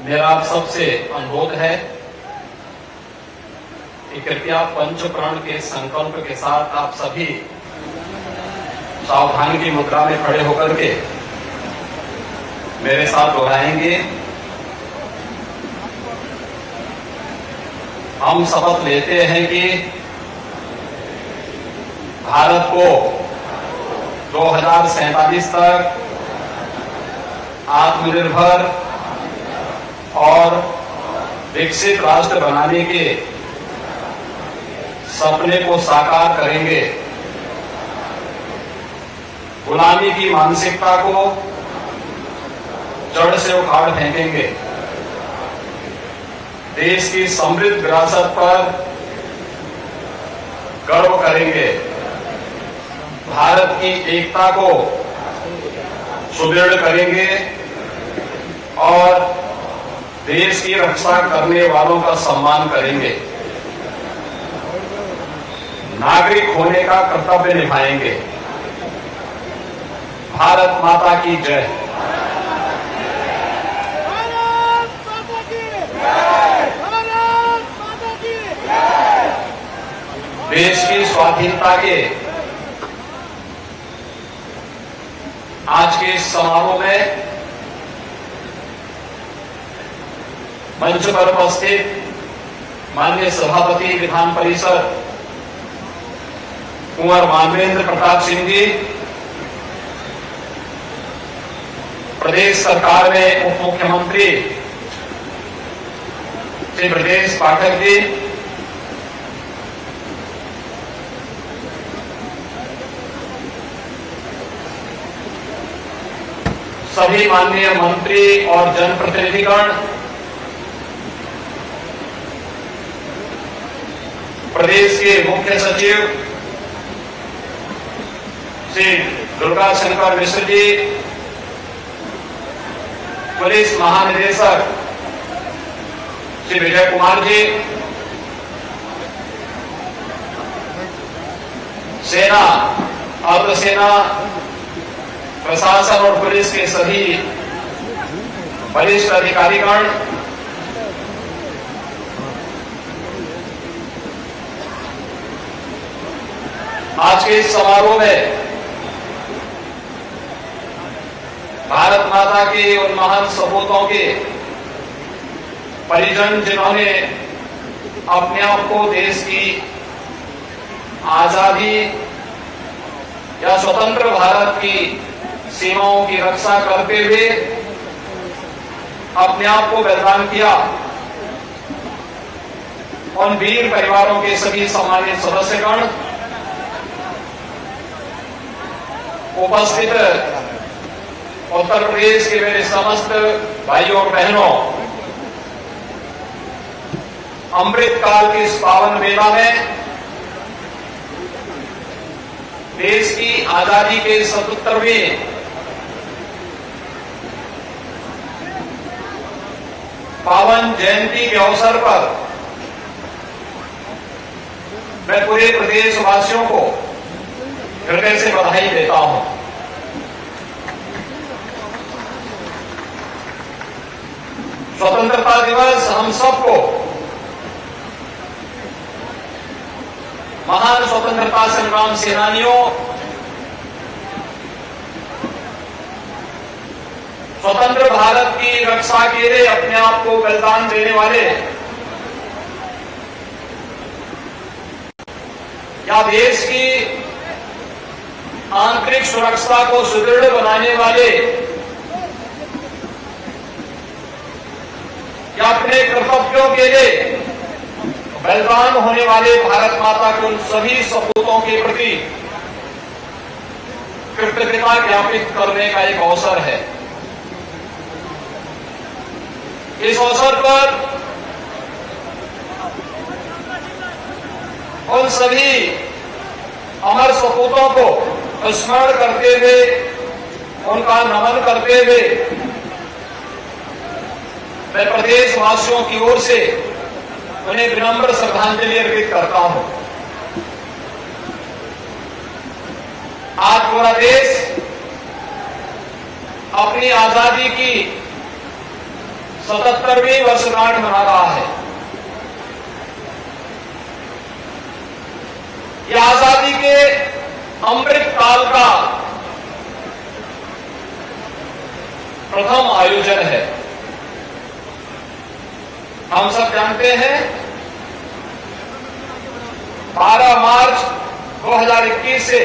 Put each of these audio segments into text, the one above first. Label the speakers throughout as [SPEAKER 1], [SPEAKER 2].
[SPEAKER 1] मेरा आप सबसे अनुरोध है कि कृपया पंच प्रण के संकल्प के साथ आप सभी सावधानी की मुद्रा में खड़े होकर के मेरे साथ दोहराएंगे। हम शपथ लेते हैं कि भारत को 2047 तक आत्मनिर्भर और विकसित राष्ट्र बनाने के सपने को साकार करेंगे। गुलामी की मानसिकता को जड़ से उखाड़ फेंकेंगे। देश की समृद्ध विरासत पर गर्व करेंगे। भारत की एकता को सुदृढ़ करेंगे और देश की रक्षा करने वालों का सम्मान करेंगे। नागरिक होने का कर्तव्य निभाएंगे। भारत माता की जय। देश की स्वाधीनता के आज के इस समारोह में मंच पर उपस्थित माननीय सभापति विधान परिषद कुंवर मानवेंद्र प्रताप सिंह जी, प्रदेश सरकार में उप मुख्यमंत्री श्री ब्रजेश पाठक जी, सभी माननीय मंत्री और जनप्रतिनिधिगण, प्रदेश के मुख्य सचिव श्री दुर्गा शंकर मिश्र जी, पुलिस महानिदेशक श्री विजय कुमार जी, सेना, अर्धसेना, प्रशासन और पुलिस के सभी वरिष्ठ अधिकारीगण, आज के इस समारोह में भारत माता के उन महान सपूतों के परिजन जिन्होंने अपने आप को देश की आजादी या स्वतंत्र भारत की सीमाओं की रक्षा करते हुए अपने आप को बलिदान किया, उन वीर परिवारों के सभी सम्मानित सदस्यगण, उपस्थित उत्तर प्रदेश के मेरे समस्त भाइयों और बहनों, अमृत काल की इस पावन वेला में देश की आजादी के 77वें पावन जयंती के अवसर पर मैं पूरे प्रदेशवासियों को हृदय से बधाई देता हूं। स्वतंत्रता दिवस हम सबको महान स्वतंत्रता संग्राम सेनानियों, स्वतंत्र भारत की रक्षा के लिए अपने आप को बलिदान देने वाले या देश की आंतरिक सुरक्षा को सुदृढ़ बनाने वाले या अपने कर्तव्यों के लिए बलिदान होने वाले भारत माता के उन सभी सपूतों के प्रति कृतज्ञता ज्ञापित करने का एक अवसर है। इस अवसर पर उन सभी अमर सपूतों को स्मरण करते हुए, उनका नमन करते हुए मैं प्रदेशवासियों की ओर से उन्हें विनम्र श्रद्धांजलि अर्पित करता हूं। आज पूरा देश अपनी आजादी की 77वीं वर्षगांठ मना रहा है। यह आजादी के अमृत काल का प्रथम आयोजन है। हम सब जानते हैं 12 मार्च 2021 से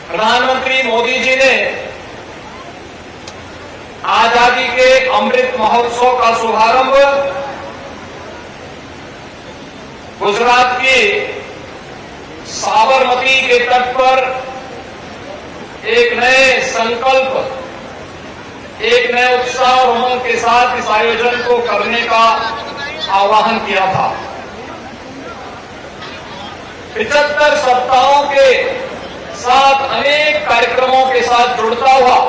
[SPEAKER 1] प्रधानमंत्री मोदी जी ने आजादी के अमृत महोत्सव का शुभारंभ गुजरात के साबरमती के तट पर एक नए संकल्प, एक नए उत्साह और उमंग के साथ इस आयोजन को करने का आह्वान किया था। 75 सप्ताहों के साथ अनेक कार्यक्रमों के साथ जुड़ता हुआ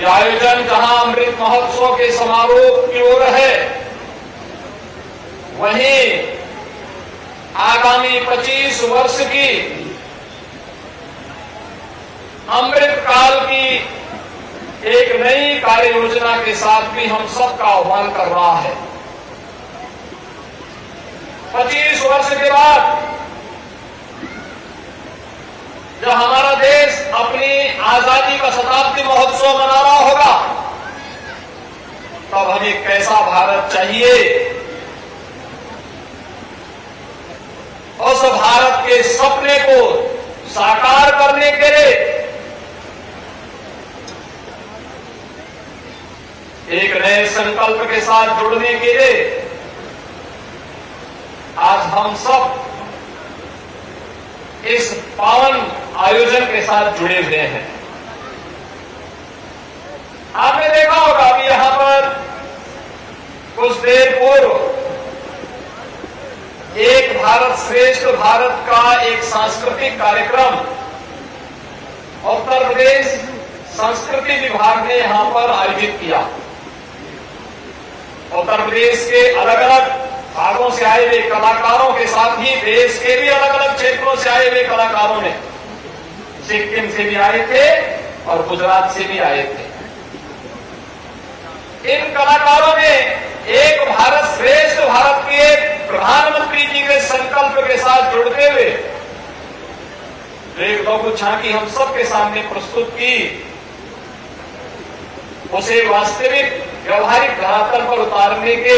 [SPEAKER 1] यह आयोजन जहां अमृत महोत्सव के समारोह की ओर है, वहीं आगामी 25 वर्ष की अमृत काल की एक नई कार्य योजना के साथ भी हम सबका आह्वान कर रहा है। 25 वर्ष के बाद जब हमारा देश अपनी आजादी का शताब्दी महोत्सव मना रहा होगा, तब हमें कैसा भारत चाहिए? उस भारत के सपने को साकार करने के लिए एक नए संकल्प के साथ जुड़ने के लिए आज हम सब इस पावन आयोजन के साथ जुड़े हुए हैं। आपने देखा होगा अभी यहां पर कुछ देर पूर्व एक भारत श्रेष्ठ भारत का एक सांस्कृतिक कार्यक्रम उत्तर प्रदेश संस्कृति विभाग ने यहां पर आयोजित किया। उत्तर प्रदेश के अलग अलग भागों से आए हुए कलाकारों के साथ ही देश के भी अलग अलग क्षेत्रों से आए हुए कलाकारों ने, सिक्किम से भी आए थे और गुजरात से भी आए थे। इन कलाकारों ने एक भारत श्रेष्ठ भारत के प्रधानमंत्री जी के संकल्प के साथ जुड़ते हुए एक दो कुछ झांकी हम सबके सामने प्रस्तुत की, उसे वास्तविक व्यवहारिक धरातल पर उतारने के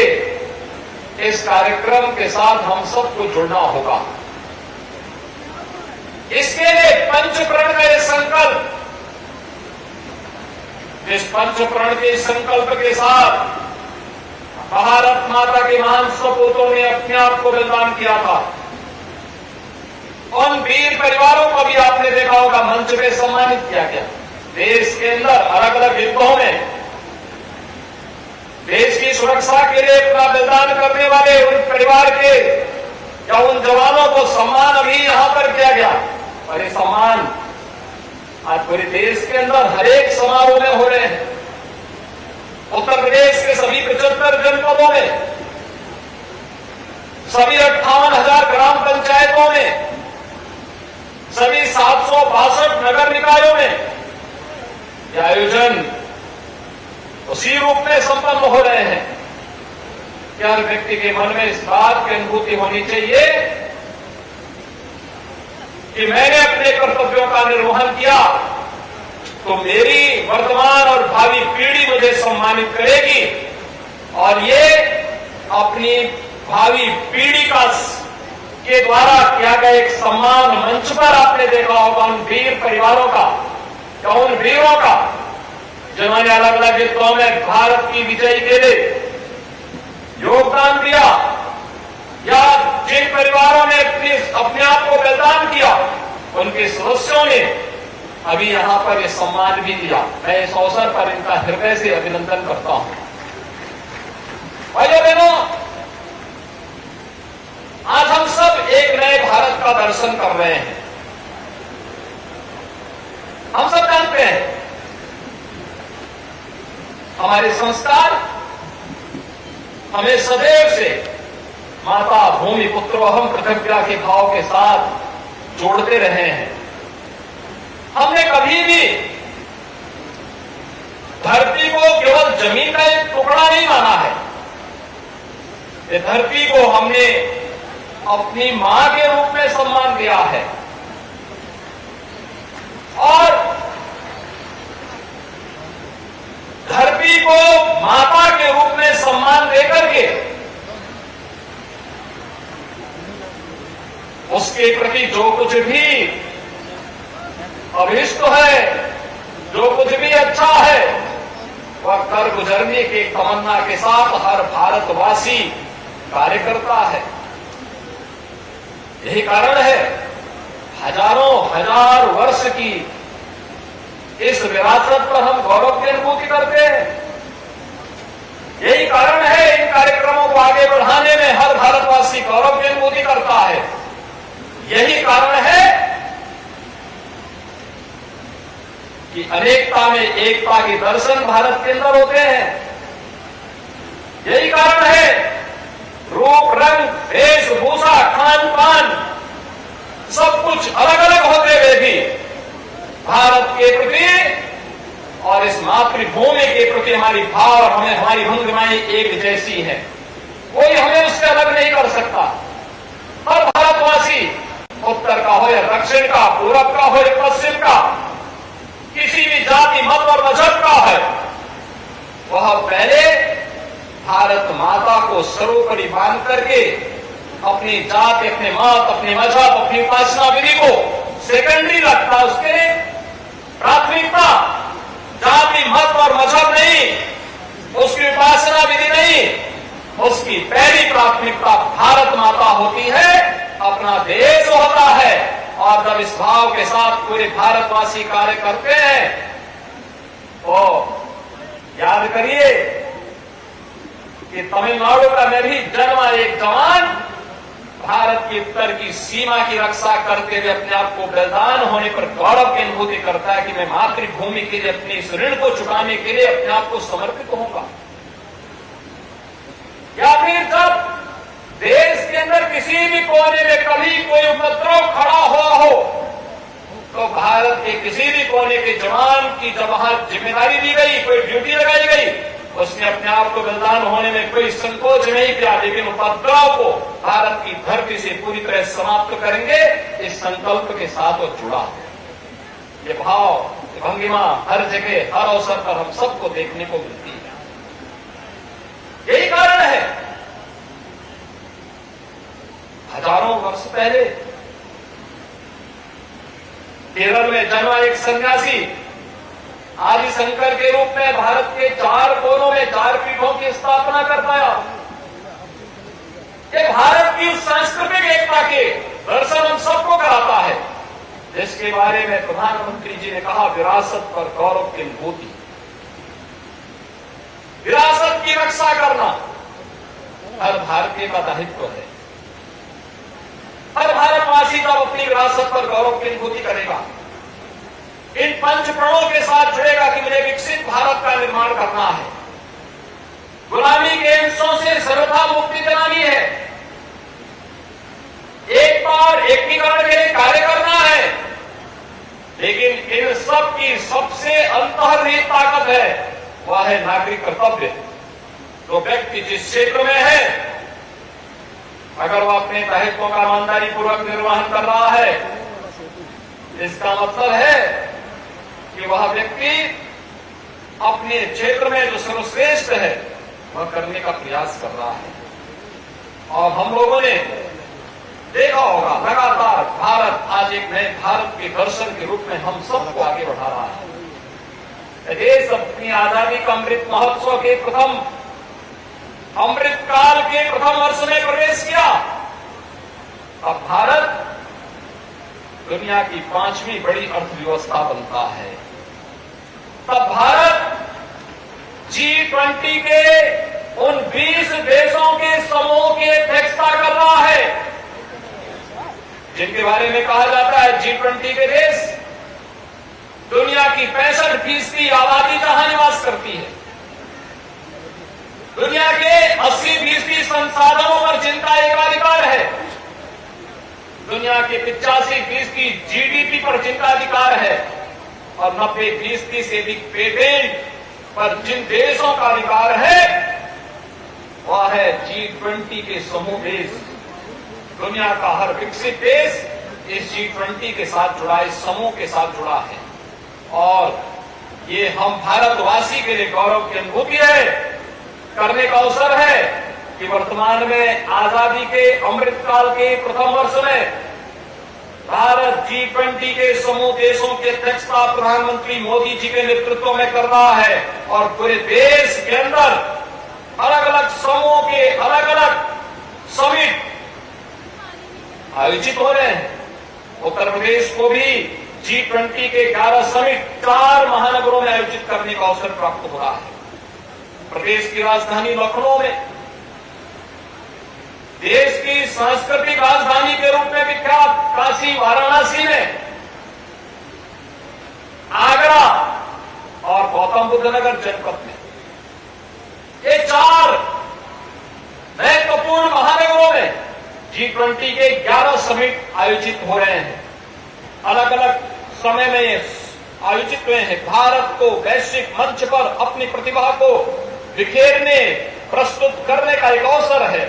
[SPEAKER 1] इस कार्यक्रम के साथ हम सबको जुड़ना होगा। इसके लिए पंचप्रण का यह संकल्प, इस पंचप्रण के संकल्प के साथ भारत माता के महान सपूतों ने अपने आप को बलिदान किया था। उन वीर परिवारों को भी आपने देखा होगा मंच पे सम्मानित किया गया। देश के अंदर अलग अलग युद्धों में देश की सुरक्षा के लिए अपना बलिदान करने वाले उन परिवार के या उन जवानों को सम्मान अभी यहां पर किया गया। और ये सम्मान आज पूरे देश के अंदर हर एक समारोह में हो रहे हैं। उत्तर प्रदेश के सभी 75 जनपदों में, सभी 58,000 ग्राम पंचायतों में, सभी 762 नगर निकायों में यह आयोजन उसी रूप में संपन्न हो रहे हैं कि हर व्यक्ति के मन में इस बात की अनुभूति होनी चाहिए कि मैंने अपने कर्तव्यों का निर्वहन किया तो मेरी वर्तमान और भावी पीढ़ी मुझे सम्मानित करेगी, और ये अपनी भावी पीढ़ी के द्वारा किया गया एक सम्मान मंच पर आपने देखा होगा उन वीर परिवारों का या उन वीरों का जिन्होंने अलग अलग युद्धों में भारत की विजय के लिए योगदान दिया, या जिन परिवारों ने अपने आप को बलिदान किया उनके सदस्यों ने अभी यहां पर यह सम्मान भी दिया। मैं इस अवसर पर इनका हृदय से अभिनंदन करता हूं। भाइयों बहनों, आज हम सब एक नए भारत का दर्शन कर रहे हैं। हम सब जानते हैं हमारे संस्कार हमें सदैव से माता भूमि पुत्रोहम प्रतिज्ञा के भाव के साथ जोड़ते रहे हैं। हमने कभी भी धरती को केवल जमीन का एक टुकड़ा नहीं माना है। ये धरती को हमने अपनी मां के रूप में सम्मान दिया है और धरती को माता के रूप में सम्मान देकर के उसके प्रति जो कुछ भी अभिष्ट है, जो कुछ भी अच्छा है, वह कर गुजरने की तमन्ना के साथ हर भारतवासी कार्य करता है। यही कारण है हजारों हजार वर्ष की इस विरासत पर हम गौरव की अनुभूति करते हैं। यही कारण है इन कार्यक्रमों को आगे बढ़ाने में हर भारतवासी गौरव की अनुभूति करता है। यही कारण है कि अनेकता में एकता के दर्शन भारत के अंदर होते हैं। यही कारण है रूप रंग वेशभूषा खान पान सब कुछ अलग अलग होते हुए भी भारत के प्रति और इस मातृभूमि के प्रति हमारी भाव और हमारी भंगिमाएं एक जैसी है। कोई हमें उससे अलग नहीं कर सकता। हर भारतवासी उत्तर का हो या दक्षिण का, पूरब का हो या पश्चिम का, किसी भी जाति मत और मजहब का है, वह पहले भारत माता को सर्वोपरि मान करके अपनी जाति, अपने मत, अपने मजहब, अपनी उपासना विधि को सेकेंडरी रखता। उसके प्राथमिकता जाति मत और मजहब नहीं, उसकी उपासना विधि नहीं, उसकी पहली प्राथमिकता भारत माता होती है, अपना देश होता है। और जब इस भाव के साथ पूरे भारतवासी कार्य करते हैं तो याद करिए कि तमिलनाडु का मैं भी जन्मा एक जवान भारत की उत्तर की सीमा की रक्षा करते हुए अपने आप को बलिदान होने पर गौरव की अनुभूति करता है कि मैं मातृभूमि के लिए अपने इस ऋण को चुकाने के लिए अपने आप को समर्पित होऊंगा। या फिर जब देश के अंदर किसी भी कोने में कभी कोई उपद्रव खड़ा हुआ हो तो भारत के किसी भी कोने के जवान की जब वहां जिम्मेदारी दी गई, कोई ड्यूटी लगाई गई, उसने अपने आप को बलिदान होने में कोई संकोच नहीं किया। लेकिन उपद्रव को भारत की धरती से पूरी तरह समाप्त करेंगे, इस संकल्प के साथ वो जुड़ा है। ये भाव, ये भंगिमा हर जगह हर अवसर पर हम सबको देखने को मिलती है। यही कारण है हजारों वर्ष पहले केरल में जन्मा एक सन्यासी आदि शंकर के रूप में भारत के 4 कोनों में 4 पीठों की स्थापना कर पाया। ये भारत की सांस्कृतिक एकता के दर्शन हम सबको कराता है, जिसके बारे में प्रधानमंत्री जी ने कहा विरासत पर गौरव की अनुभूति। विरासत की रक्षा करना हर भारतीय का दायित्व है। हर भारतवासी जब अपनी विरासत पर गौरव की अनुभूति करेगा, इन 5 प्रणों के साथ जुड़ेगा कि मुझे विकसित भारत का निर्माण करना है, गुलामी के हिंसों से सर्वथा मुक्ति दिलानी है, एकता और एकीकरण के लिए कार्य करना है। लेकिन इन सब की सबसे अंतर्निहित ताकत है, वह है नागरिक कर्तव्य। तो व्यक्ति जिस क्षेत्र में है, अगर वह अपने दायित्वों का ईमानदारी पूर्वक निर्वहन कर रहा है, इसका मतलब है कि वह व्यक्ति अपने क्षेत्र में जो सर्वश्रेष्ठ है वह करने का प्रयास कर रहा है। और हम लोगों ने देखा होगा लगातार भारत आज एक नए भारत के दर्शन के रूप में हम सबको आगे बढ़ा रहा है। देश अपनी आजादी का अमृत महोत्सव के प्रथम अमृत काल के प्रथम वर्ष में प्रवेश किया। अब भारत दुनिया की 5वीं बड़ी अर्थव्यवस्था बनता है। तब भारत G20 के उन 20 देशों के समूह की अध्यक्षता कर रहा है, जिनके बारे में कहा जाता है G20 के देश दुनिया की 65% आबादी जहां निवास करती है। दुनिया के 80% संसाधनों पर जिनका एकाधिकार है, दुनिया के 85% जीडीपी पर जिनका अधिकार है और 90% से अधिक पेटेंट पर जिन देशों का अधिकार है वह है G20 के समूह देश। दुनिया का हर विकसित देश इस G20 के साथ जुड़ा, इस समूह के साथ जुड़ा है और ये हम भारतवासी के लिए गौरव की अनुभूति है, करने का अवसर है कि वर्तमान में आजादी के अमृतकाल के प्रथम वर्ष में भारत G20 के समूह देशों की अध्यक्षता प्रधानमंत्री मोदी जी के नेतृत्व में कर रहा है और पूरे देश के अंदर अलग अलग समूहों के अलग अलग समिट आयोजित हो रहे हैं। उत्तर प्रदेश को भी G20 के 11 समिट 4 महानगरों में आयोजित करने का अवसर प्राप्त हो रहा है। प्रदेश की राजधानी लखनऊ में, देश की सांस्कृतिक राजधानी के रूप में विख्यात काशी वाराणसी में, आगरा और गौतम बुद्ध नगर जनपद में, ये 4 महत्वपूर्ण महानगरों में G20 के 11 समिट आयोजित हो रहे हैं। अलग अलग समय में ये आयोजित हुए हैं। भारत को वैश्विक मंच पर अपनी प्रतिभा को बिखेरने, प्रस्तुत करने का एक अवसर है।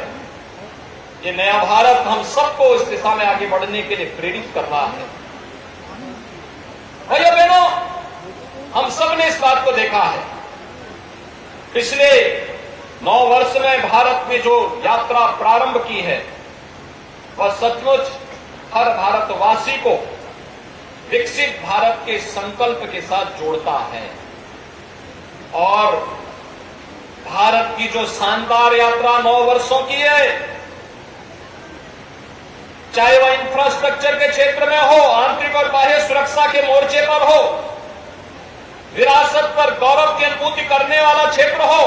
[SPEAKER 1] ये नया भारत हम सबको इस दिशा में आगे बढ़ने के लिए प्रेरित कर रहा है। भाइयों बहनों, हम सब ने इस बात को देखा है। पिछले 9 वर्ष में भारत ने जो यात्रा प्रारंभ की है वह सचमुच हर भारतवासी को विकसित भारत के संकल्प के साथ जोड़ता है और भारत की जो शानदार यात्रा 9 वर्षों की है, चाहे वह इंफ्रास्ट्रक्चर के क्षेत्र में हो, आंतरिक और बाह्य सुरक्षा के मोर्चे पर हो, विरासत पर गौरव की अनुभूति करने वाला क्षेत्र हो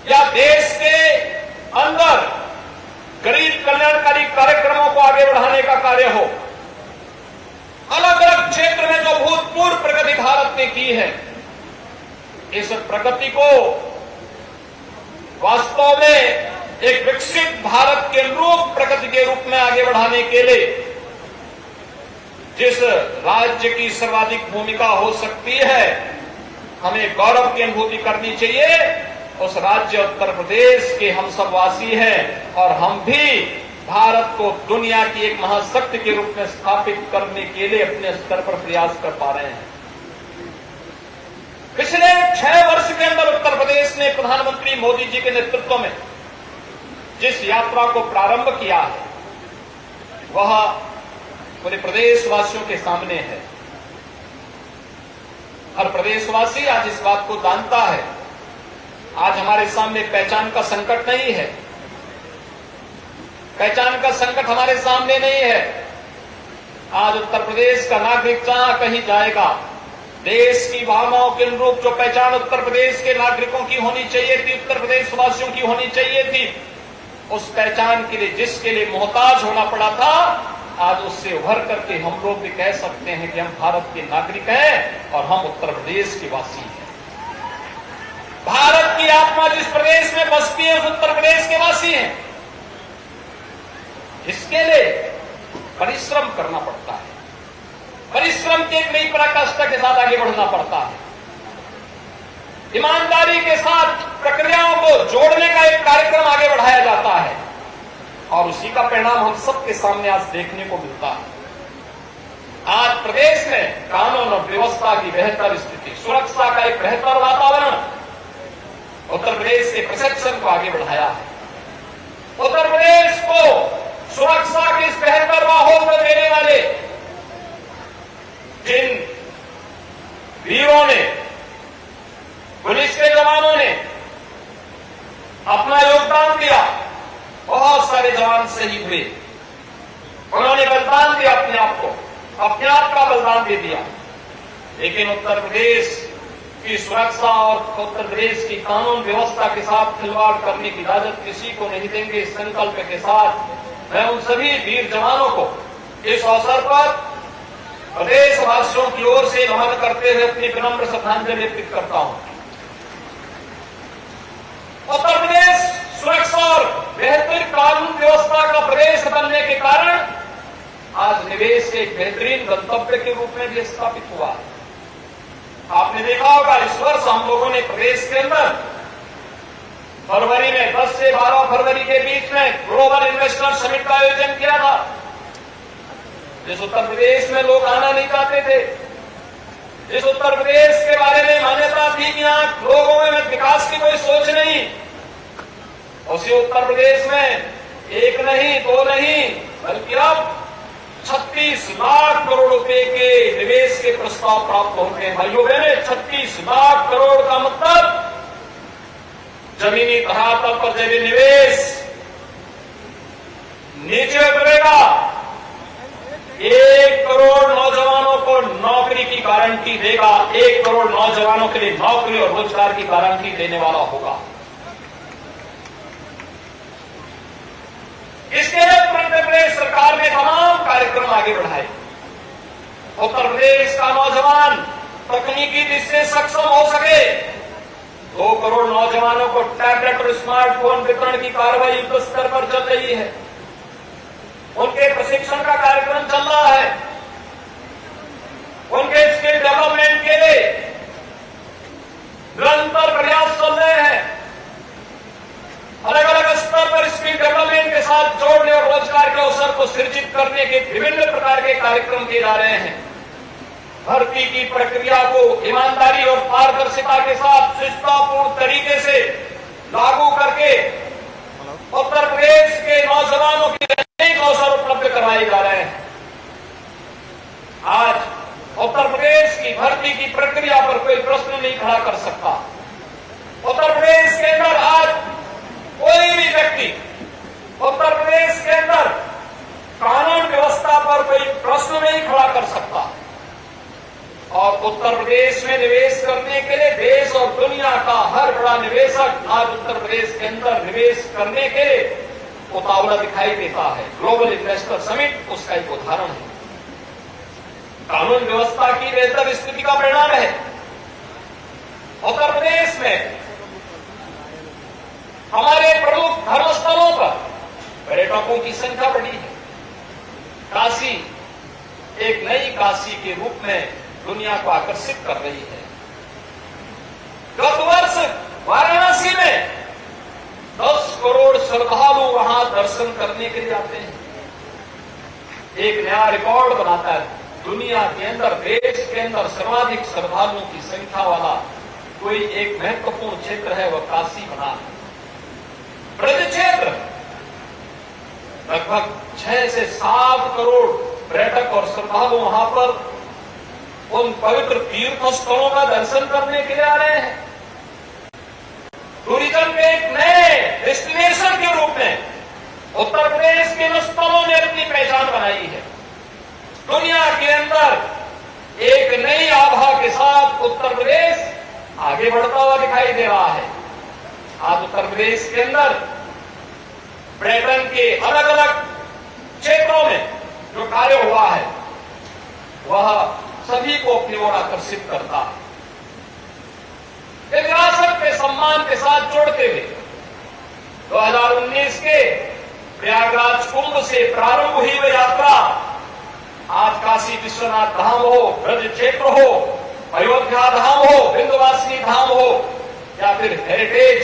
[SPEAKER 1] या देश के अंदर गरीब कल्याणकारी कार्यक्रमों को आगे बढ़ाने का कार्य हो, अलग अलग क्षेत्र में जो भूतपूर्व प्रगति भारत ने की है, इस प्रगति को वास्तव में एक विकसित भारत के अनुरूप प्रगति के रूप में आगे बढ़ाने के लिए जिस राज्य की सर्वाधिक भूमिका हो सकती है, हमें गौरव की अनुभूति करनी चाहिए। उस राज्य उत्तर प्रदेश के हम सब वासी हैं और हम भी भारत को दुनिया की एक महाशक्ति के रूप में स्थापित करने के लिए अपने स्तर पर प्रयास कर पा रहे हैं। पिछले 6 वर्ष के अंदर उत्तर प्रदेश ने प्रधानमंत्री मोदी जी के नेतृत्व में जिस यात्रा को प्रारंभ किया है वह पूरे प्रदेशवासियों के सामने है। हर प्रदेशवासी आज इस बात को जानता है। आज हमारे सामने पहचान का संकट नहीं है, पहचान का संकट हमारे सामने नहीं है। आज उत्तर प्रदेश का नागरिक जहां कहीं जाएगा, देश की भावनाओं के अनुरूप जो पहचान उत्तर प्रदेश के नागरिकों की होनी चाहिए थी, उत्तर प्रदेश वासियों की होनी चाहिए थी, उस पहचान के लिए जिसके लिए मोहताज होना पड़ा था, आज उससे उभर करके हम लोग भी कह सकते हैं कि हम भारत के नागरिक हैं और हम उत्तर प्रदेश के वासी हैं। भारत की आत्मा जिस प्रदेश में बसती है उस उत्तर प्रदेश के वासी हैं। इसके लिए परिश्रम करना पड़ता है, परिश्रम की एक नई पराकाष्ठा के साथ आगे बढ़ना पड़ता है। ईमानदारी के साथ प्रक्रियाओं को जोड़ने का एक कार्यक्रम आगे बढ़ाया जाता है और उसी का परिणाम हम सबके सामने आज देखने को मिलता है। आज प्रदेश में कानून और व्यवस्था की बेहतर स्थिति, सुरक्षा का एक बेहतर वातावरण उत्तर प्रदेश के परसेप्शन को आगे बढ़ाया है। उत्तर प्रदेश को सुरक्षा के इस बेहतर माहौल को देने वाले जिन वीरों ने, पुलिस के जवानों ने अपना योगदान दिया, बहुत सारे जवान शहीद हुए, उन्होंने बलिदान दिया, अपने आप को, अपने आप का बलिदान दे दिया। लेकिन उत्तर प्रदेश की सुरक्षा और उत्तर प्रदेश की कानून व्यवस्था के साथ खिलवाड़ करने की इजाजत किसी को नहीं देंगे। इस संकल्प के साथ मैं उन सभी वीर जवानों को इस अवसर पर प्रदेशवासियों की ओर से नमन करते हुए अपनी विनम्र श्रद्धांजलि अर्पित करता हूं। उत्तर प्रदेश सुरक्षा और बेहतर कानून व्यवस्था का प्रदेश बनने के कारण आज निवेश के एक बेहतरीन गंतव्य के रूप में भी स्थापित हुआ है। आपने देखा होगा इस वर्ष हम लोगों ने प्रदेश के अंदर फरवरी में 10 से 12 फरवरी के बीच में ग्लोबल इन्वेस्टर समिट का आयोजन किया था। जिस उत्तर प्रदेश में लोग आना नहीं चाहते थे, जिस उत्तर प्रदेश के बारे में मान्यता थी कि यहां लोगों में विकास की कोई सोच नहीं, उसी उत्तर प्रदेश में एक नहीं दो नहीं बल्कि अब 36 लाख करोड़ रुपए के निवेश के प्रस्ताव प्राप्त होते हैं। भाइयों बहनों, 36 लाख करोड़ का मतलब जमीनी धरातल पर जब निवेश नीचे उतरेगा 1 करोड़ नौजवानों को नौकरी की गारंटी देगा, 1 करोड़ नौजवानों के लिए नौकरी और रोजगार की गारंटी देने वाला होगा। इसके लिए उत्तर प्रदेश सरकार ने तमाम कार्यक्रम आगे बढ़ाए। उत्तर प्रदेश का नौजवान तकनीकी दृष्टि से सक्षम हो सके, 2 करोड़ नौजवानों को टैबलेट और स्मार्टफोन वितरण की कार्रवाई युद्ध स्तर पर चल रही है। उनके प्रशिक्षण का कार्यक्रम चल रहा है। उनके स्किल डेवलपमेंट के लिए निरंतर प्रयास चल रहे हैं। अलग अलग स्तर पर स्किल डेवलपमेंट के साथ जोड़ने और रोजगार के अवसर को सृजित करने के विभिन्न प्रकार के कार्यक्रम किए जा रहे हैं। भर्ती की प्रक्रिया को ईमानदारी और पारदर्शिता के साथ शिष्टापूर्ण तरीके से लागू करके उत्तर प्रदेश के नौजवानों के अनेक अवसर उपलब्ध करवाए जा रहे हैं। आज उत्तर प्रदेश की भर्ती की प्रक्रिया पर कोई प्रश्न नहीं खड़ा कर सकता। उत्तर प्रदेश के अंदर आज कोई भी व्यक्ति उत्तर प्रदेश के अंदर कानून व्यवस्था पर कोई प्रश्न नहीं खड़ा कर सकता। और उत्तर प्रदेश में निवेश करने के लिए देश और दुनिया का हर बड़ा निवेशक आज उत्तर प्रदेश के अंदर निवेश करने के लिए उतावला दिखाई देता है। ग्लोबल इन्वेस्टर समिट उसका एक उदाहरण है। कानून व्यवस्था की बेहतर स्थिति का परिणाम है। उत्तर प्रदेश में हमारे प्रमुख धर्मस्थलों पर पर्यटकों की संख्या बढ़ी है। काशी एक नई काशी के रूप में दुनिया को आकर्षित कर रही है। गत वर्ष वाराणसी में 10 करोड़ श्रद्धालु वहां दर्शन करने के लिए आते हैं। एक नया रिकॉर्ड बनाता है। दुनिया के अंदर, देश के अंदर सर्वाधिक श्रद्धालुओं की संख्या वाला कोई एक महत्वपूर्ण क्षेत्र है, वह काशी बना है। ब्रज क्षेत्र लगभग 6 से 7 करोड़ पर्यटक और श्रद्धालु वहां पर उन पवित्र तीर्थ स्थलों का दर्शन करने के लिए आ रहे हैं। टूरिज्म के एक नए डेस्टिनेशन के रूप में उत्तर प्रदेश के इन स्थलों ने अपनी पहचान बनाई है। दुनिया के अंदर एक नई आभा के साथ उत्तर प्रदेश आगे बढ़ता हुआ दिखाई दे रहा है। आज उत्तर प्रदेश के अंदर पर्यटन के अलग अलग क्षेत्रों में जो कार्य हुआ है वह सभी को अपनी ओर आकर्षित करता है। विरासत के सम्मान के साथ जोड़ते हुए 2019 के प्रयागराज कुंभ से प्रारंभ हुई वह यात्रा आज काशी विश्वनाथ धाम हो, ब्रज क्षेत्र हो, अयोध्या धाम हो, विंध्यवासिनी धाम हो या फिर हेरिटेज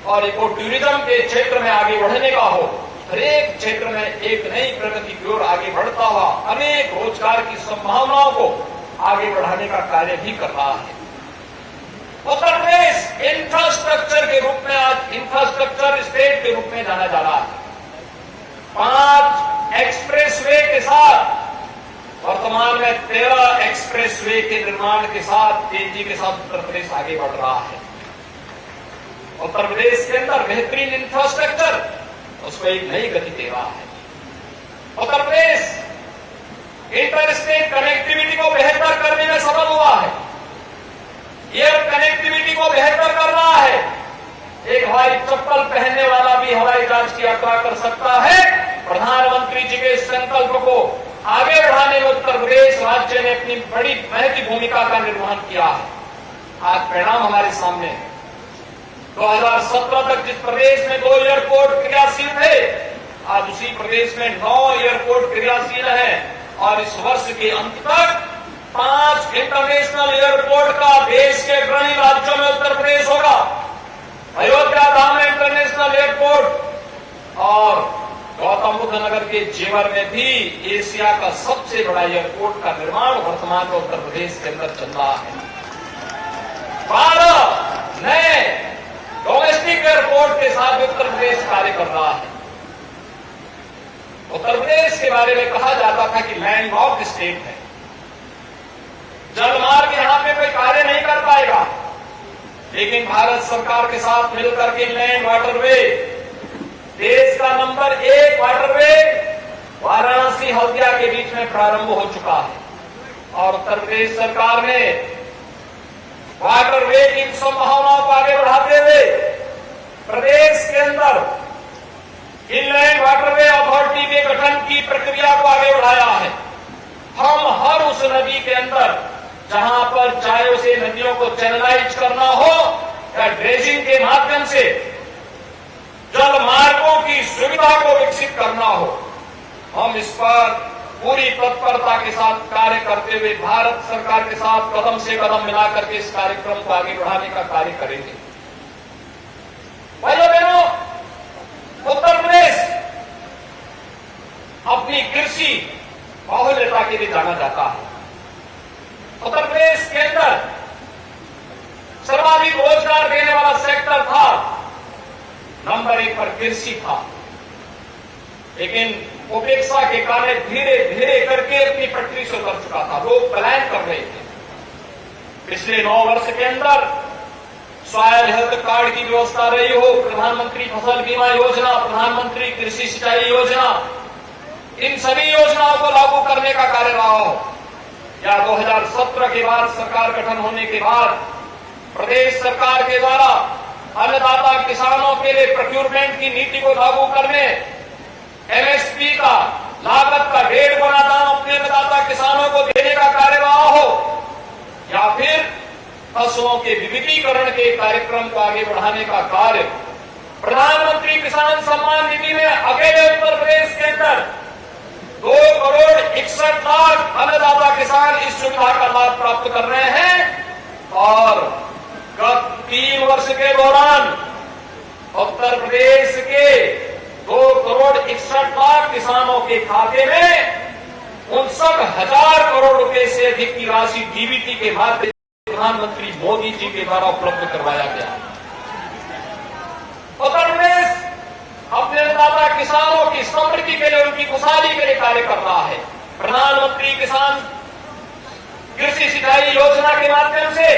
[SPEAKER 1] और इको टूरिज्म के क्षेत्र में आगे बढ़ने का हो, हर एक क्षेत्र में एक नई प्रगति की ओर आगे बढ़ता हुआ अनेक रोजगार की संभावनाओं को आगे बढ़ाने का कार्य भी कर रहा है। उत्तर प्रदेश इंफ्रास्ट्रक्चर के रूप में आज इंफ्रास्ट्रक्चर स्टेट के रूप में जाना जा रहा है। 5 एक्सप्रेसवे के साथ वर्तमान में 13 एक्सप्रेसवे के निर्माण के साथ तेजी के साथ उत्तर प्रदेश आगे बढ़ रहा है। उत्तर प्रदेश के अंदर बेहतरीन इंफ्रास्ट्रक्चर उसको एक नई गति दे रहा है। Uttar Pradesh inter state connectivity को बेहतर करने में सफल हुआ है। एयर कनेक्टिविटी को बेहतर कर रहा है। एक हवाई चप्पल पहनने वाला भी हवाई जहाज की यात्रा कर सकता है। प्रधानमंत्री जी के संकल्प को आगे बढ़ाने में उत्तर प्रदेश राज्य ने अपनी बड़ी महती भूमिका का निर्वहन किया है। आज परिणाम हमारे सामने है। 2017 तक जिस प्रदेश में 2 एयरपोर्ट क्रियाशील थे, आज उसी प्रदेश में 9 एयरपोर्ट क्रियाशील हैं और इस वर्ष के अंत तक 5 इंटरनेशनल एयरपोर्ट का देश के अग्रणी राज्यों में उत्तर प्रदेश होगा। अयोध्या धाम में इंटरनेशनल एयरपोर्ट और गौतम बुद्ध नगर के जेवर में भी एशिया का सबसे बड़ा एयरपोर्ट का निर्माण वर्तमान में उत्तर प्रदेश के अंदर चल रहा है। 12 नए डोमेस्टिक एयरपोर्ट के साथ उत्तर प्रदेश कार्य कर रहा है। उत्तर प्रदेश के बारे में कहा जाता था कि लैंड लॉक्ड स्टेट है, जलमार्ग यहां पे कोई कार्य नहीं कर पाएगा, लेकिन भारत सरकार के साथ मिलकर के लैंड वाटरवे, देश का नंबर 1 वाटरवे वाराणसी हल्दिया के बीच में प्रारंभ हो चुका है। और उत्तर प्रदेश सरकार ने वाटरवे की संभावनाओं को आगे बढ़ाते हुए प्रदेश के अंदर इनलैंड वाटरवे अथॉरिटी के गठन की प्रक्रिया को आगे बढ़ाया है। हम हर उस नदी के अंदर जहां पर चाहे उसे नदियों को चैनलाइज करना हो या ड्रेजिंग के माध्यम से जल मार्गों की सुविधा को विकसित करना हो, हम इस पर पूरी तत्परता के साथ कार्य करते हुए भारत सरकार के साथ कदम से कदम मिलाकर के इस कार्यक्रम को आगे बढ़ाने का कार्य करेंगे। भाइयों बहनों, उत्तर प्रदेश अपनी कृषि बाहुल्यता के लिए जाना जाता है। उत्तर प्रदेश के अंदर सर्वाधिक रोजगार देने वाला सेक्टर था, नंबर 1 पर कृषि था, लेकिन उपेक्षा के कारण धीरे धीरे करके अपनी पटरी से उतर चुका था। लोग पलायन कर रहे थे। पिछले 9 वर्ष के अंदर सॉयल हेल्थ कार्ड की व्यवस्था रही हो, प्रधानमंत्री फसल बीमा योजना, प्रधानमंत्री कृषि सिंचाई योजना, इन सभी योजनाओं को लागू करने का कार्य रहा हो, या 2017 के बाद सरकार गठन होने के बाद प्रदेश सरकार के द्वारा अन्नदाता किसानों के लिए प्रोक्योरमेंट की नीति को लागू करने, एमएसपी का लागत का 1.5 गुना दाम अपने अन्नदाता किसानों को देने का कार्य रहा हो, या फिर फसलों के विविधीकरण के कार्यक्रम को आगे बढ़ाने का कार्य, प्रधानमंत्री किसान सम्मान निधि में अकेले उत्तर प्रदेश के अंदर 2,61,00,000 अन्नदाता किसान इस सुविधा का लाभ प्राप्त कर रहे हैं। और गत 3 वर्ष के दौरान उत्तर प्रदेश के 2,61,00,000 किसानों के खाते में 59,000 करोड़ रुपए से अधिक की राशि डीबीटी के माध्यम से प्रधानमंत्री मोदी जी के द्वारा उपलब्ध करवाया गया। उत्तर प्रदेश अपने अन्नदाता किसानों की समृद्धि के लिए, उनकी खुशहाली के लिए कार्य कर रहा है। प्रधानमंत्री किसान कृषि सिंचाई योजना के माध्यम से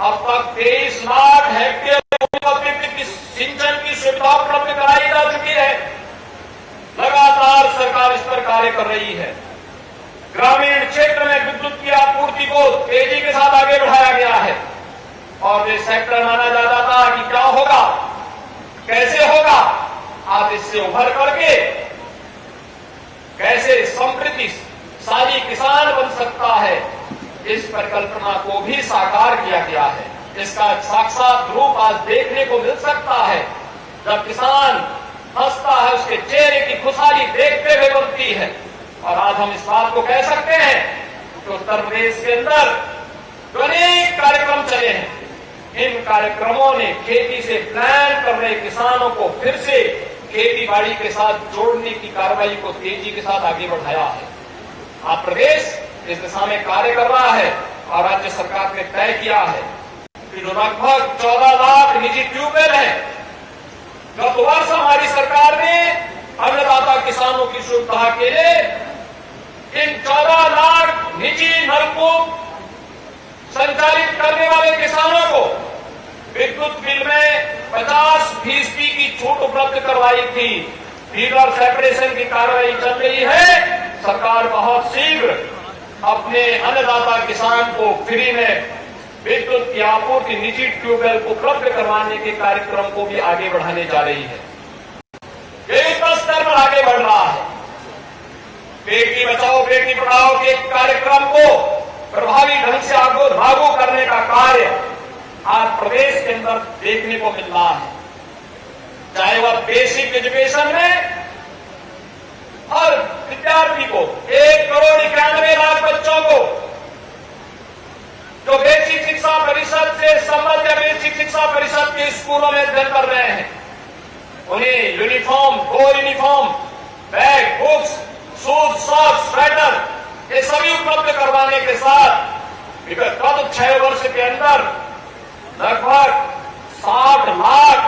[SPEAKER 1] अब तक 23 लाख हेक्टेयर की सिंचन की सुविधा उपलब्ध कराई जा चुकी है। लगातार सरकार इस पर कार्य कर रही है। ग्रामीण क्षेत्र में विद्युत की आपूर्ति को तेजी के साथ आगे बढ़ाया गया है। और ये सेक्टर माना जाता था कि क्या होगा, कैसे होगा, आज इससे उभर करके कैसे समृद्धिशाली किसान बन सकता है, इस परिकल्पना को भी साकार किया गया है। इसका साक्षात रूप आज देखने को मिल सकता है। जब किसान हंसता है, उसके चेहरे की खुशहाली देखते हुए बनती है। और आज हम इस बात को कह सकते हैं कि उत्तर प्रदेश के अंदर अनेक कार्यक्रम चले हैं। इन कार्यक्रमों ने खेती से प्लान कर रहे किसानों को फिर से खेती बाड़ी के साथ जोड़ने की कार्रवाई को तेजी के साथ आगे बढ़ाया है। आज प्रदेश इस दिशा में कार्य कर रहा है और राज्य सरकार ने तय किया है कि जो लगभग 14 लाख निजी ट्यूबवेल है, गत वर्ष हमारी सरकार ने अन्नदाता किसानों की सुविधा के लिए इन 14 लाख निजी नलकूप संचालित करने वाले किसानों को विद्युत बिल में 50% की छूट उपलब्ध करवाई थी। डीलर सेपरेशन की कार्रवाई चल रही है। सरकार बहुत शीघ्र अपने अन्नदाता किसान को फ्री में विद्युत की आपूर्ति निजी ट्यूबवेल को उपलब्ध करवाने के कार्यक्रम को भी आगे बढ़ाने जा रही है। ये युद्ध स्तर पर आगे बढ़ रहा है। बेटी बचाओ बेटी पढ़ाओ के कार्यक्रम को प्रभावी ढंग से लागू करने का कार्य आज प्रदेश के अंदर देखने को मिल रहा है। चाहे वह बेसिक एजुकेशन में हर विद्यार्थी को 1,91,00,000 बच्चों को परिषद से संबद्ध या बेसिक शिक्षा परिषद के स्कूलों में अध्ययन कर रहे हैं, उन्हें uniform, 2 uniform, bag, books, shoes, socks, sweater ये सभी उपलब्ध करवाने के साथ विगत 6 वर्ष के अंदर लगभग 60 लाख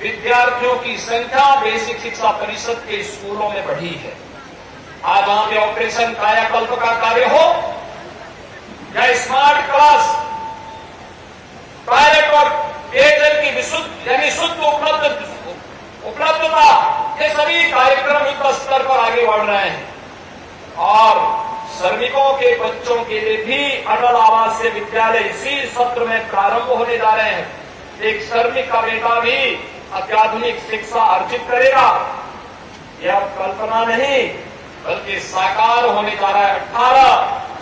[SPEAKER 1] विद्यार्थियों की संख्या बेसिक शिक्षा परिषद के स्कूलों में बढ़ी है। आज वहां पे ऑपरेशन कायाकल्प का कार्य हो या स्मार्ट क्लास, टॉयलेट और पेयजल की विशुद्ध यानी शुद्ध उपलब्धता, ये सभी कार्यक्रम युद्ध स्तर पर आगे बढ़ रहे हैं। और श्रमिकों के बच्चों के लिए भी अटल आवासीय विद्यालय इसी सत्र में प्रारंभ होने जा रहे हैं। एक श्रमिक का बेटा भी अत्याधुनिक शिक्षा अर्जित करेगा। यह कल्पना नहीं बल्कि साकार होने जा रहा है। 18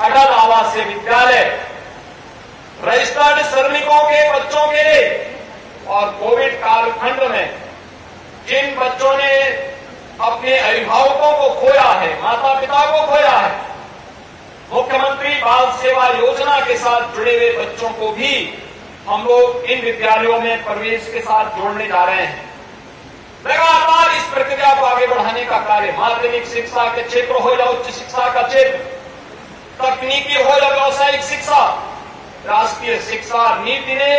[SPEAKER 1] अटल आवासीय विद्यालय रजिस्टर्ड श्रमिकों के बच्चों के लिए। और कोविड कालखंड में जिन बच्चों ने अपने अभिभावकों को खोया है, माता पिता को खोया है, मुख्यमंत्री बाल सेवा योजना के साथ जुड़े हुए बच्चों को भी हम लोग इन विद्यालयों में प्रवेश के साथ जोड़ने जा रहे हैं। लगातार इस प्रक्रिया को आगे बढ़ाने का कार्य माध्यमिक शिक्षा के क्षेत्र हो या उच्च शिक्षा का क्षेत्र, तकनीकी हो या व्यावसायिक शिक्षा, राष्ट्रीय शिक्षा नीति ने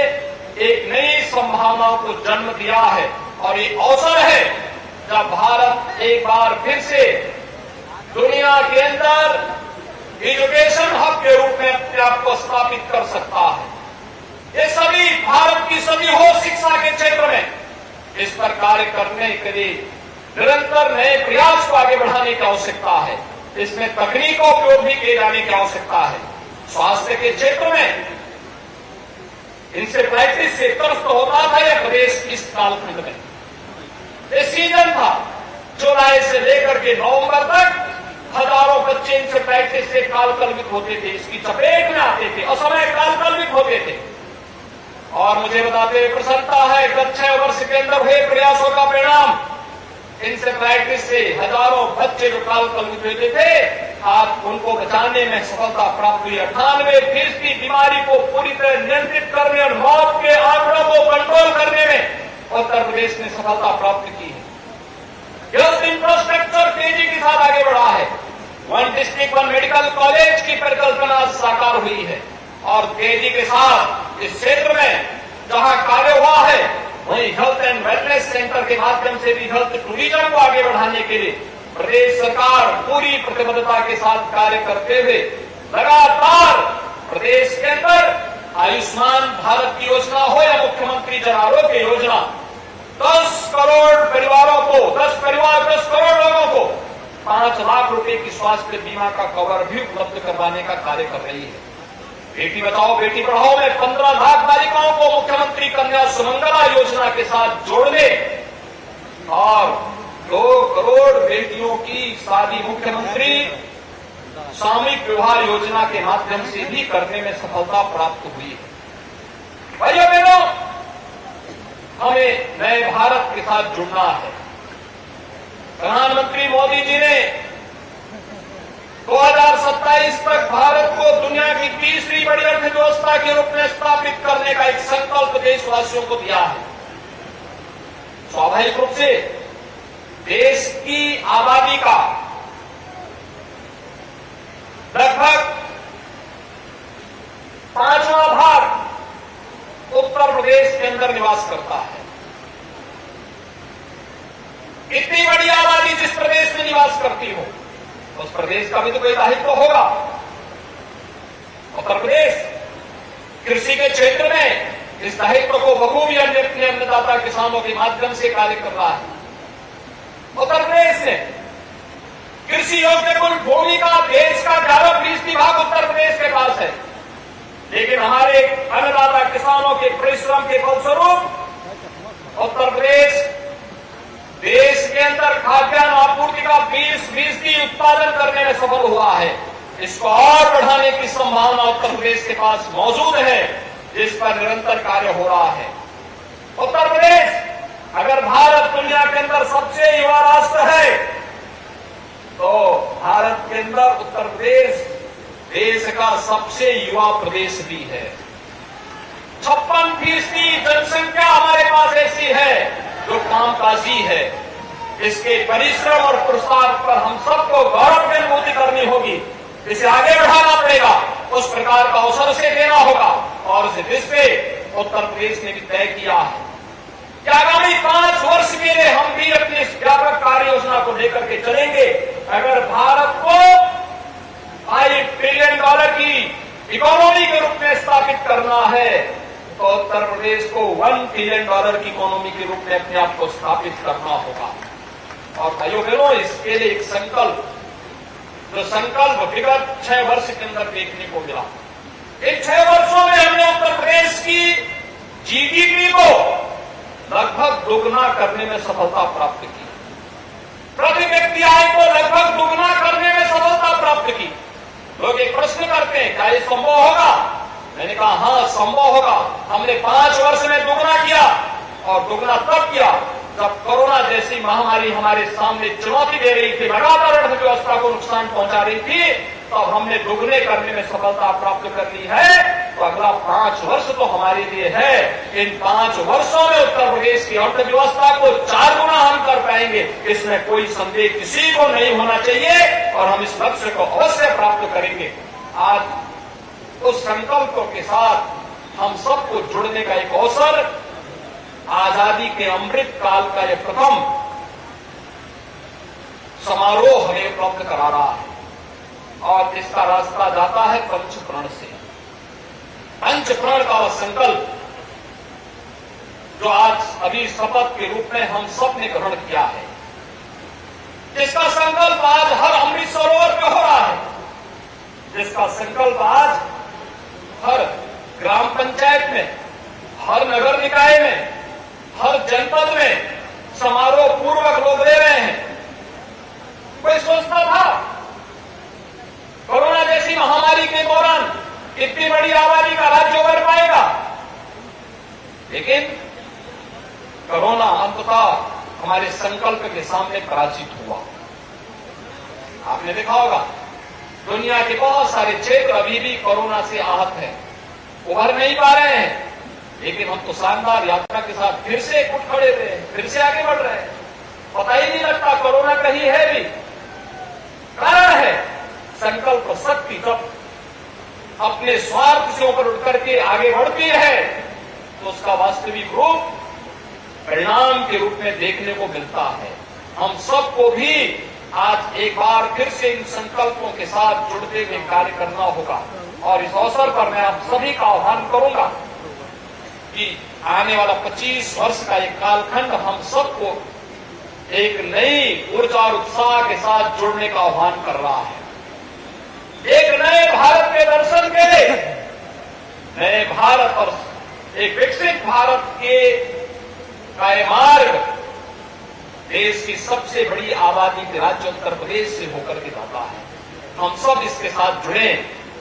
[SPEAKER 1] एक नई संभावनाओं को जन्म दिया है। और ये अवसर है जब भारत एक बार फिर से दुनिया के अंदर एजुकेशन हब के रूप में अपने आप को स्थापित कर सकता है। ये सभी भारत की सभी हो शिक्षा के क्षेत्र में इस पर कार्य करने के लिए निरंतर नए प्रयास को आगे बढ़ाने की आवश्यकता है। इसमें तकनीक का उपयोग भी किए जाने की आवश्यकता है। स्वास्थ्य के क्षेत्र में इनसे प्रैक्टिस से त्रस्त होता था यह प्रदेश इस कालखंड में। ये सीजन था, जुलाई से लेकर के नवंबर तक हजारों बच्चे इनसे प्रैक्टिस से कालकल्पित होते थे, इसकी चपेट में आते थे, असमय कालकल्पित होते थे। और मुझे बताते हुए प्रसन्नता है गत 6 वर्ष के अंदर हुए प्रयासों का परिणाम, इनसे प्रैक्टिस से हजारों बच्चे जो कालकल्पित होते थे आज उनको बचाने में सफलता प्राप्त हुई। 98% बीमारी को पूरी तरह नियंत्रित करने और मौत के आंकड़ों को कंट्रोल करने में उत्तर प्रदेश ने सफलता प्राप्त की है। हेल्थ इंफ्रास्ट्रक्चर तेजी के साथ आगे बढ़ा है। 1 डिस्ट्रिक्ट 1 मेडिकल कॉलेज की परिकल्पना साकार हुई है। और तेजी के साथ इस क्षेत्र में जहां कार्य हुआ है वहीं हेल्थ एंड वेलनेस सेंटर के माध्यम से भी हेल्थ टूरिज्म को आगे बढ़ाने के लिए प्रदेश सरकार पूरी प्रतिबद्धता के साथ कार्य करते हुए लगातार प्रदेश के अंदर आयुष्मान भारत की योजना हो या मुख्यमंत्री जन आरोग्य योजना 10 करोड़ परिवारों को 10 करोड़ लोगों को 5 लाख रुपए की स्वास्थ्य बीमा का कवर भी उपलब्ध करवाने का कार्य कर रही है। बेटी बचाओ बेटी पढ़ाओ में 15 लाख बालिकाओं को मुख्यमंत्री कन्या सुमंगला योजना के साथ जोड़ने और 2 करोड़ बेटियों की शादी मुख्यमंत्री सामूहिक विवाह योजना के माध्यम से भी करने में सफलता प्राप्त हुई है। भाइयों बहनों, हमें नए भारत के साथ जुड़ना है। प्रधानमंत्री मोदी जी ने 2027 तक भारत को दुनिया की तीसरी बड़ी अर्थव्यवस्था के रूप में स्थापित करने का एक संकल्प देशवासियों को दिया है। स्वाभाविक रूप से देश की आबादी का लगभग 5वां भाग उत्तर प्रदेश के अंदर निवास करता है। इतनी बड़ी आबादी जिस प्रदेश में निवास करती हो उस प्रदेश का भी तो कोई दायित्व होगा। उत्तर प्रदेश कृषि के क्षेत्र में इस दायित्व को बखूबी अपने अन्नदाता किसानों के माध्यम से कार्य कर रहा है। उत्तर प्रदेश ने कृषि योग्य कुल भूमि का देश का 11% भाग उत्तर प्रदेश के पास है, लेकिन हमारे अन्नदाता किसानों के परिश्रम के फलस्वरूप उत्तर प्रदेश देश के अंदर खाद्यान्न आपूर्ति का 20% उत्पादन करने में सफल हुआ है। इसको और बढ़ाने की संभावना उत्तर प्रदेश के पास मौजूद है, जिस पर निरंतर कार्य हो रहा है। उत्तर प्रदेश अगर भारत दुनिया के अंदर सबसे युवा राष्ट्र है तो भारत के अंदर उत्तर प्रदेश देश का सबसे युवा प्रदेश भी है। 50% जनसंख्या हमारे पास ऐसी है जो कामकाजी है। इसके परिश्रम और पुरुषार्थ पर हम सबको गौरव की अनुभूति करनी होगी। इसे आगे बढ़ाना पड़ेगा, उस प्रकार का अवसर से देना होगा। और इस दृष्टि उत्तर प्रदेश ने भी तय किया है कि आगामी 5 वर्ष के लिए हम भी अपनी इस व्यापक कार्य योजना को लेकर के चलेंगे। अगर भारत को $5 ट्रिलियन की इकोनॉमी के रूप में स्थापित करना है तो उत्तर प्रदेश को $1 ट्रिलियन की इकोनॉमी के रूप में अपने आप को स्थापित करना होगा। और भाइयों बहनों, इसके लिए एक संकल्प, जो संकल्प विगत 6 वर्ष के अंदर देखने को मिला। इन 6 वर्षों में हमने उत्तर प्रदेश की जीडीपी को लगभग दोगुना करने में सफलता प्राप्त की, प्रति व्यक्ति आय को लगभग दोगुना करने में सफलता प्राप्त की। लोग एक प्रश्न करते हैं, क्या ये संभव होगा? मैंने कहा हाँ, संभव होगा। हमने 5 वर्ष में दोगुना किया, और दोगुना तब किया जब कोरोना जैसी महामारी हमारे सामने चुनौती दे रही थी, लगातार अर्थव्यवस्था को नुकसान पहुंचा रही थी, तब हमने दोगुने करने में सफलता प्राप्त कर ली है। तो अगला 5 वर्ष तो हमारे लिए है। इन 5 वर्षों में उत्तर प्रदेश की अर्थव्यवस्था को 4 गुना हम कर पाएंगे, इसमें कोई संदेह किसी को नहीं होना चाहिए, और हम इस लक्ष्य को अवश्य प्राप्त करेंगे। आज उस संकल्पों के साथ हम सबको जुड़ने का एक अवसर आजादी के अमृत काल का यह प्रथम समारोह हमें उपलब्ध करा रहा है, और इसका रास्ता जाता है पंचप्रण से। पंचप्रण का वह संकल्प जो आज अभी शपथ के रूप में हम सब ने ग्रहण किया है, जिसका संकल्प आज हर अमृत सरोवर पे हो रहा है, जिसका संकल्प आज हर ग्राम पंचायत में, हर नगर निकाय में, हर जनपद में समारोह पूर्वक लोग ले रहे हैं। कोई सोचता था कोरोना जैसी महामारी के दौरान इतनी बड़ी आबादी का राज्य उभर पाएगा? लेकिन कोरोना अंततः हमारे संकल्प के सामने पराजित हुआ। आपने देखा होगा, दुनिया के बहुत सारे क्षेत्र अभी भी कोरोना से आहत हैं, उभर नहीं पा रहे हैं, लेकिन हम तो शानदार यात्रा के साथ फिर से उठ खड़े हुए हैं, फिर से आगे बढ़ रहे हैं। पता ही नहीं लगता कोरोना कहीं है भी। कारण है संकल्प शक्ति जब अपने स्वार्थ से ऊपर उठ करके आगे बढ़ती है तो उसका वास्तविक रूप परिणाम के रूप में देखने को मिलता है। हम सबको भी आज एक बार फिर से इन संकल्पों के साथ जुड़ते हुए कार्य करना होगा। और इस अवसर पर मैं आप सभी का आह्वान करूंगा कि आने वाला 25 वर्ष का एक कालखंड हम सबको एक नई ऊर्जा और उत्साह के साथ जुड़ने का आह्वान कर रहा है। एक नए भारत के दर्शन के लिए, नए भारत और एक विकसित भारत के का मार्ग देश की सबसे बड़ी आबादी के राज्य उत्तर प्रदेश से होकर के जाता है। हम सब इसके साथ जुड़े,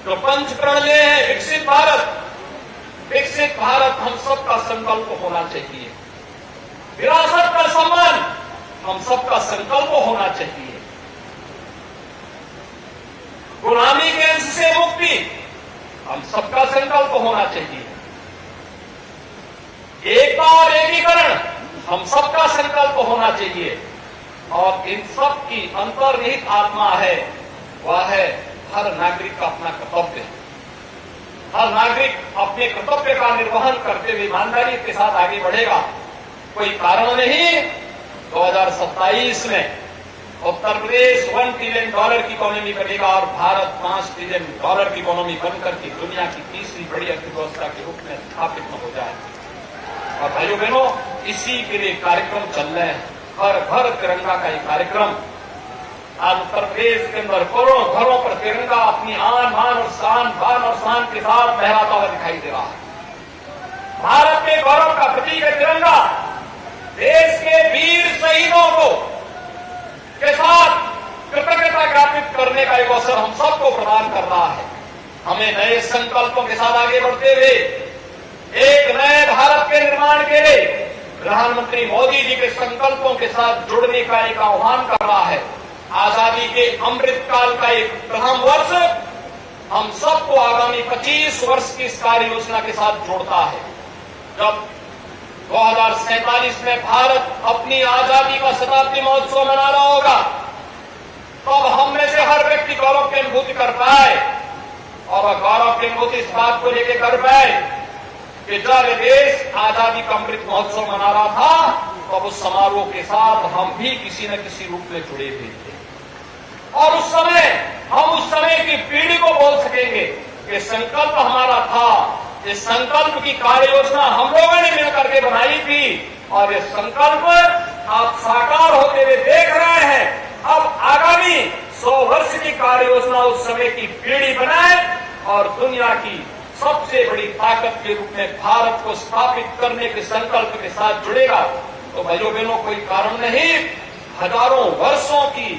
[SPEAKER 1] तो पंचप्रण ले हैं विकसित भारत। विकसित भारत हम सबका संकल्प होना चाहिए। विरासत का सम्मान हम सबका संकल्प होना चाहिए। गुलामी के अंश से मुक्ति हम सबका संकल्प होना चाहिए। एकता और एकीकरण हम सबका संकल्प होना चाहिए। और इन सब की अंतर्निहित आत्मा है, वह है हर नागरिक का अपना कर्तव्य। हर नागरिक अपने कर्तव्य का निर्वहन करते हुए ईमानदारी के साथ आगे बढ़ेगा। कोई कारण नहीं 2027 में उत्तर प्रदेश $1 ट्रिलियन की इकोनॉमी करेगा और भारत $5 ट्रिलियन की इकोनॉमी बनकर के दुनिया की तीसरी बड़ी अर्थव्यवस्था के रूप में स्थापित न हो जाए। और भाइयों बहनों, इसी के लिए कार्यक्रम चल रहे हैं। हर घर तिरंगा का एक कार्यक्रम आज उत्तर प्रदेश के अंदर करोड़ों घरों पर तिरंगा अपनी आन बान और शान के साथ लहराता हुआ दिखाई दे रहा है। भारत के गौरव का प्रतीक है तिरंगा। देश के वीर शहीदों को के साथ कृतज्ञता ज्ञापित करने का एक अवसर हम सबको प्रदान कर रहा है। हमें नए संकल्पों के साथ आगे बढ़ते हुए एक नए भारत के निर्माण के लिए प्रधानमंत्री मोदी जी के संकल्पों के साथ जुड़ने का एक आह्वान कर रहा है। आजादी के अमृत काल का एक प्रथम वर्ष हम सबको आगामी 25 वर्ष की इस कार्य योजना के साथ जोड़ता है। जब 2047 में भारत अपनी आजादी का शताब्दी महोत्सव मना रहा होगा, तब हम में से हर व्यक्ति गौरव की अनुभूति कर पाए। और गौरव की अनुभूति इस बात को लेकर कर पाए कि जब देश आजादी का अमृत महोत्सव मना रहा था, तब उस समारोह के साथ हम भी किसी न किसी रूप में जुड़े हुए थे। और हम उस समय की पीढ़ी को बोल सकेंगे कि संकल्प हमारा था, इस संकल्प की कार्य योजना हम लोगों ने मिलकर के बनाई थी, और ये संकल्प आप साकार होते हुए देख रहे हैं। अब आगामी 100 वर्ष की कार्य योजना उस समय की पीढ़ी बनाए और दुनिया की सबसे बड़ी ताकत के रूप में भारत को स्थापित करने के संकल्प के साथ जुड़ेगा। तो भाइयों बहनों, कोई कारण नहीं, हजारों वर्षों की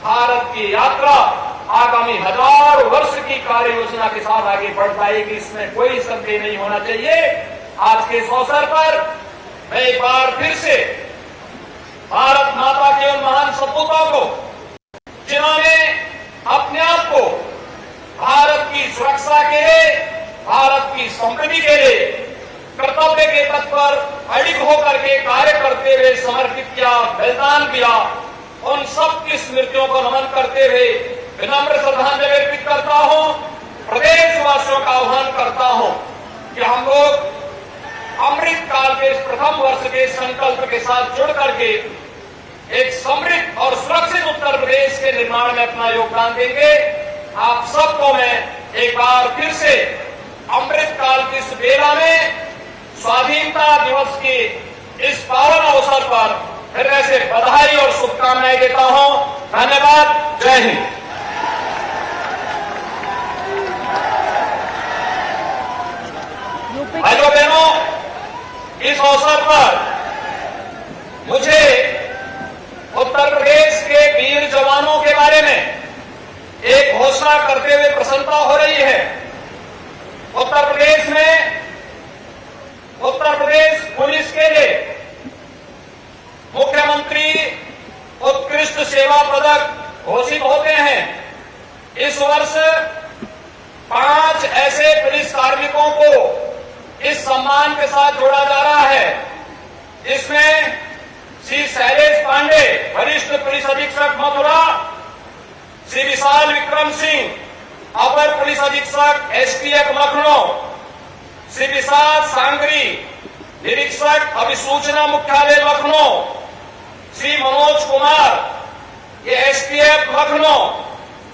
[SPEAKER 1] भारत की यात्रा आगामी 1000 वर्ष की कार्य योजना के साथ आगे बढ़ पाएगी, इसमें कोई संदेह नहीं होना चाहिए। आज के इस अवसर पर मैं एक बार फिर से भारत माता के उन महान सपूतों को, जिन्होंने अपने आप को भारत की सुरक्षा के लिए, भारत की समृद्धि के लिए कर्तव्य के पथ पर अडिग होकर के कार्य करते हुए समर्पित किया, बलिदान दिया, उन सब की स्मृतियों को नमन करते हुए विनम्र श्रद्धांजलि अर्पित करता हूं। प्रदेशवासियों का आह्वान करता हूं कि हम लोग अमृत काल के इस प्रथम वर्ष के संकल्प के साथ जुड़ करके एक समृद्ध और सुरक्षित उत्तर प्रदेश के निर्माण में अपना योगदान देंगे। आप सबको मैं एक बार फिर से अमृत काल की इस बेला में स्वाधीनता दिवस के इस पावन अवसर पर फिर से बधाई और शुभकामनाएं देता हूं। धन्यवाद। जय हिंद। भाइयों बहनों, इस अवसर पर मुझे उत्तर प्रदेश के वीर जवानों के बारे में एक घोषणा करते हुए प्रसन्नता हो रही है। उत्तर प्रदेश पुलिस के लिए मुख्यमंत्री उत्कृष्ट सेवा पदक घोषित होते हैं। इस वर्ष 5 ऐसे पुलिस कार्मिकों को इस सम्मान के साथ जोड़ा जा रहा है। इसमें श्री शैलेश पांडे, वरिष्ठ पुलिस अधीक्षक मथुरा, श्री विशाल विक्रम सिंह, अपर पुलिस अधीक्षक एसटीएफ लखनऊ, श्री विशाल सांगरी, निरीक्षक अभिसूचना मुख्यालय लखनऊ, श्री मनोज कुमार, ये एसटीएफ लखनऊ,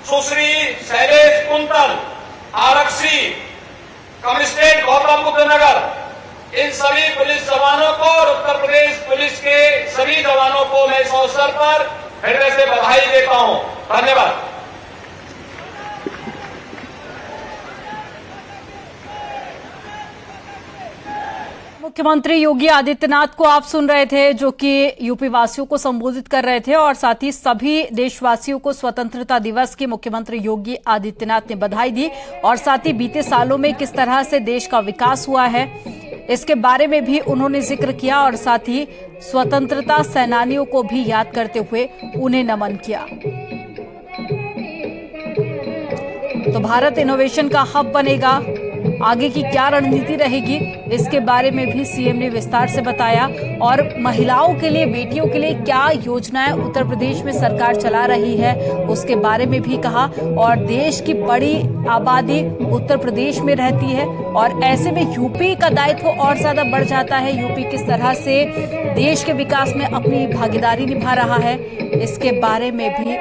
[SPEAKER 1] सुश्री शैलेश कुंतल, आरक्षी कमिश्नरेट गौतम बुद्ध नगर। इन सभी पुलिस जवानों को और उत्तर प्रदेश पुलिस के सभी जवानों को मैं इस अवसर पर हृदय से बधाई देता हूं। धन्यवाद।
[SPEAKER 2] मुख्यमंत्री योगी आदित्यनाथ को आप सुन रहे थे, जो कि यूपी वासियों को संबोधित कर रहे थे और साथ ही सभी देशवासियों को स्वतंत्रता दिवस की मुख्यमंत्री योगी आदित्यनाथ ने बधाई दी और साथ ही बीते सालों में किस तरह से देश का विकास हुआ है इसके बारे में भी उन्होंने जिक्र किया और साथ ही स्वतंत्रता सेनानियों को भी याद करते हुए उन्हें नमन किया। तो भारत इनोवेशन का हब बनेगा, आगे की क्या रणनीति रहेगी इसके बारे में भी सीएम ने विस्तार से बताया और महिलाओं के लिए, बेटियों के लिए क्या योजनाएं उत्तर प्रदेश में सरकार चला रही है उसके बारे में भी कहा। और देश की बड़ी आबादी उत्तर प्रदेश में रहती है और ऐसे में यूपी का दायित्व और ज्यादा बढ़ जाता है। यूपी किस तरह से देश के विकास में अपनी भागीदारी निभा रहा है इसके बारे में भी